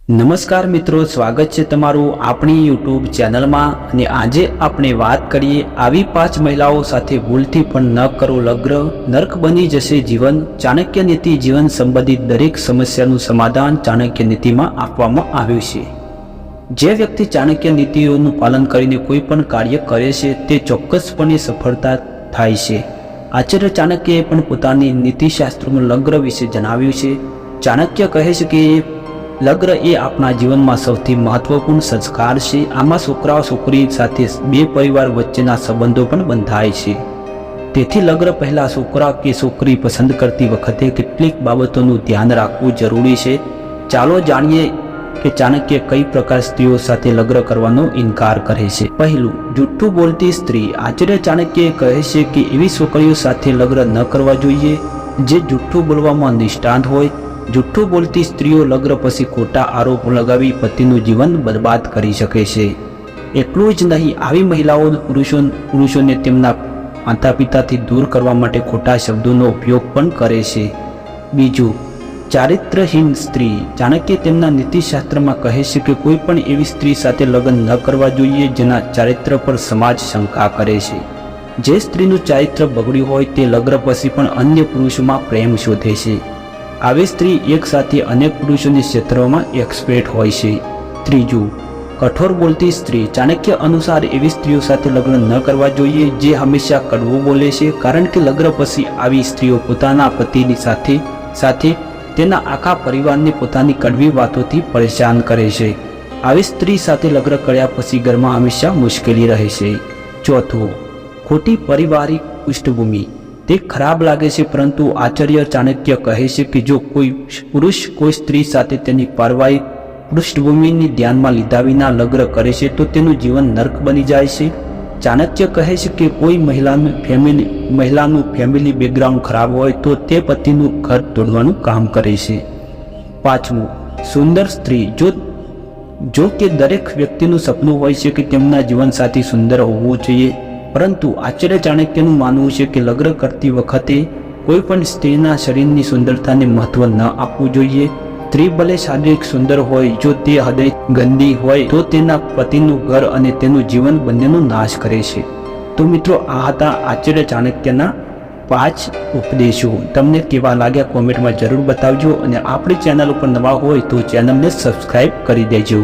નમસ્કાર મિત્રો, સ્વાગત છે તમારું આપણી યુટ્યુબ ચેનલમાં। અને આજે આપણે વાત કરીએ આવી 5 મહિલાઓ સાથે ભૂલથી પણ ન કરો લગ્ન, નર્ક બની જશે જીવન। ચાણક્ય નીતિ જીવન સંબંધિત દરેક સમસ્યાનું સમાધાન ચાણક્ય નીતિમાં આપવામાં આવ્યું છે। જે વ્યક્તિ ચાણક્ય નીતિઓનું પાલન કરીને કોઈ પણ કાર્ય કરે છે તે ચોક્કસપણે સફળતા થાય છે। આચાર્ય ચાણક્યએ પણ પોતાની નીતિશાસ્ત્રમાં લગ્ન વિશે જણાવ્યું છે। ચાણક્ય કહે છે કે લગ્ન એ આપણા જીવનમાં સૌથી મહત્વપૂર્ણ સંસ્કાર છે। આમાં છોકરા છોકરી સાથે બે પરિવાર વચ્ચેના સંબંધો પણ બંધાય છે। તેથી લગ્ન પહેલા છોકરા કે છોકરી પસંદ કરતી વખતે કેટલીક બાબતોનું ધ્યાન રાખવું જરૂરી છે। ચાલો જાણીએ કે ચાણક્ય કઈ પ્રકાર સ્ત્રીઓ સાથે લગ્ન કરવાનો ઇનકાર કરે છે। પહેલું, જૂઠું બોલતી સ્ત્રી। આચાર્ય ચાણક્ય કહે છે કે એવી છોકરીઓ સાથે લગ્ન ન કરવા જોઈએ જે જૂઠું બોલવામાં નિષ્ણાત હોય। જૂઠું બોલતી સ્ત્રીઓ લગ્ન પછી ખોટા આરોપ લગાવી પતિનું જીવન બરબાદ કરી શકે છે। એટલું જ નહીં, આવી મહિલાઓ પુરુષોને તેમના માતા પિતાથી દૂર કરવા માટે ખોટા શબ્દોનો ઉપયોગ પણ કરે છે। બીજું, ચારિત્રહીન સ્ત્રી। ચાણક્ય તેમના નીતિશાસ્ત્રમાં કહે છે કે કોઈ પણ એવી સ્ત્રી સાથે લગ્ન ન કરવા જોઈએ જેના ચારિત્ર પર સમાજ શંકા કરે છે। જે સ્ત્રીનું ચારિત્ર બગડ્યું હોય તે લગ્ન પછી પણ અન્ય પુરુષોમાં પ્રેમ શોધે છે। આવી સ્ત્રી એક સાથે અનેક પુરુષોને ક્ષેત્રમાં એક્સપર્ટ હોય છે। ત્રીજું, કઠોર બોલતી સ્ત્રી। ચાણક્ય અનુસાર એવી સ્ત્રીઓ સાથે લગ્ન ન કરવા જોઈએ જે હંમેશા કડવું બોલે છે, કારણ કે લગ્ન પછી આવી સ્ત્રીઓ પોતાના પતિની સાથે તેના આખા પરિવારને પોતાની કડવી વાતોથી પરેશાન કરે છે। આવી સ્ત્રી સાથે લગ્ન કર્યા પછી ઘરમાં હંમેશા મુશ્કેલી રહે છે। ચોથું, ખોટી પારિવારિક પૃષ્ઠભૂમિ। તે ખરાબ લાગે છે, પરંતુ આચાર્ય ચાણક્ય કહે છે કે જો કોઈ પુરુષ કોઈ સ્ત્રી સાથે તેની પારિવારિક પૃષ્ઠભૂમિને ધ્યાનમાં લીધા વિના લગ્ન કરે છે તો તેનું જીવન નર્ક બની જાય છે। ચાણક્ય કહે છે કે કોઈ મહિલાનું ફેમિલી બેકગ્રાઉન્ડ ખરાબ હોય તો તે પતિનું ઘર તોડવાનું કામ કરે છે। પાંચમું, સુંદર સ્ત્રી। જો કે દરેક વ્યક્તિનું સપનું હોય છે કે તેમના જીવનસાથી સુંદર હોવું જોઈએ, પરંતુ આચાર્ય ચાણક્યનું માનવું છે કે લગ્ન કરતી વખતે કોઈ પણ સ્ત્રીના શરીરની સુંદરતાને મહત્વ ન આપવું જોઈએ। સ્ત્રી ભલે શારીરિક સુંદર હોય, જો તે હૃદય ગંદી હોય તો તેના પતિનું ઘર અને તેનું જીવન બંનેનો નાશ કરે છે। તો મિત્રો, આ હતા આચાર્ય ચાણક્યના 5 ઉપદેશો। તમને કેવા લાગ્યા કોમેન્ટમાં જરૂર બતાવજો, અને આપણી ચેનલ ઉપર નવા હોય તો ચેનલને સબસ્ક્રાઈબ કરી દેજો।